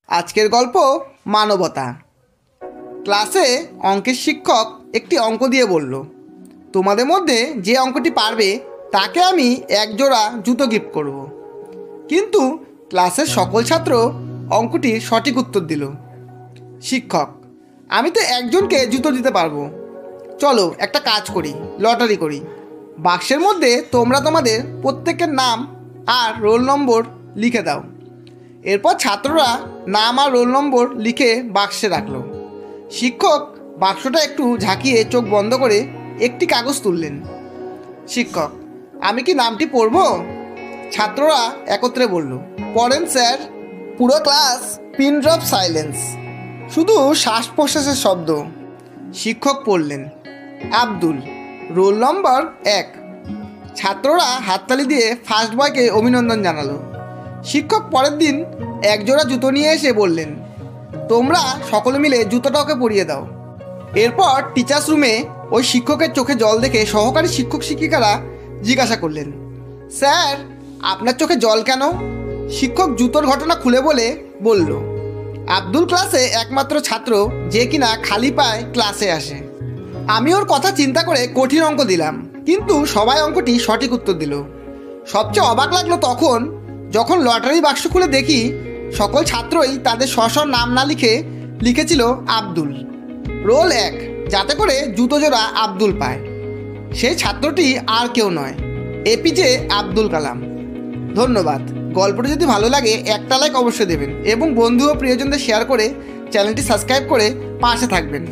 আজকের গল্প মানবতা। ক্লাসে অঙ্কের শিক্ষক একটি অঙ্ক দিয়ে বলল, তোমাদের মধ্যে যে অঙ্কটি পারবে তাকে আমি এক জোড়া জুতো গিফট করব। কিন্তু ক্লাসের সকল ছাত্র অঙ্কটির সঠিক উত্তর দিল। শিক্ষক, আমি তো একজনকে জুতো দিতে পারবো। চলো একটা কাজ করি, লটারি করি। বাক্সের মধ্যে তোমরা তোমাদের প্রত্যেকের নাম আর রোল নম্বর লিখে দাও। এরপর ছাত্ররা নাম আর রোল নম্বর লিখে বাক্সে রাখলো। শিক্ষক বাক্সটা একটু ঝাঁকিয়ে চোখ বন্ধ করে একটি কাগজ তুললেন। শিক্ষক, আমি কি নামটি পড়ব? ছাত্ররা একত্রে বলল, পড়েন স্যার। পুরো ক্লাস পিন ড্রপ সাইলেন্স, শুধু শ্বাস প্রশ্বাসের শব্দ। শিক্ষক পড়লেন, আব্দুল, রোল নম্বর 1। ছাত্ররা হাততালি দিয়ে ফার্স্ট বয়কে অভিনন্দন জানালো। শিক্ষক পরের দিন একজোড়া জুতো নিয়ে এসে বললেন, তোমরা সকলে মিলে জুতোটা ওকে পরিয়ে দাও। এরপর টিচার্স রুমে ওই শিক্ষকের চোখে জল দেখে সহকারী শিক্ষক শিক্ষিকারা জিজ্ঞাসা করলেন, স্যার আপনার চোখে জল কেন? শিক্ষক জুতোর ঘটনা খুলে বলল, আব্দুল ক্লাসে একমাত্র ছাত্র যে কিনা খালি পায়ে ক্লাসে আসে। আমি ওর কথা চিন্তা করে কঠিন অঙ্ক দিলাম, কিন্তু সবাই অঙ্কটি সঠিক উত্তর দিল। সবচেয়ে অবাক লাগলো তখন যখন লটারি বাক্স খুলে দেখি সকল ছাত্রই তাদের স্ব নাম না লিখেছিল আব্দুল, রোল 1, যাতে করে জুতো জোড়া আব্দুল পায়। সেই ছাত্রটি আর কেউ নয়, এপিজে আব্দুল কালাম। ধন্যবাদ। গল্পটি যদি ভালো লাগে একটা লাইক অবশ্যই দেবেন এবং বন্ধু ও প্রিয়জনদের শেয়ার করে চ্যানেলটি সাবস্ক্রাইব করে পাশে থাকবেন।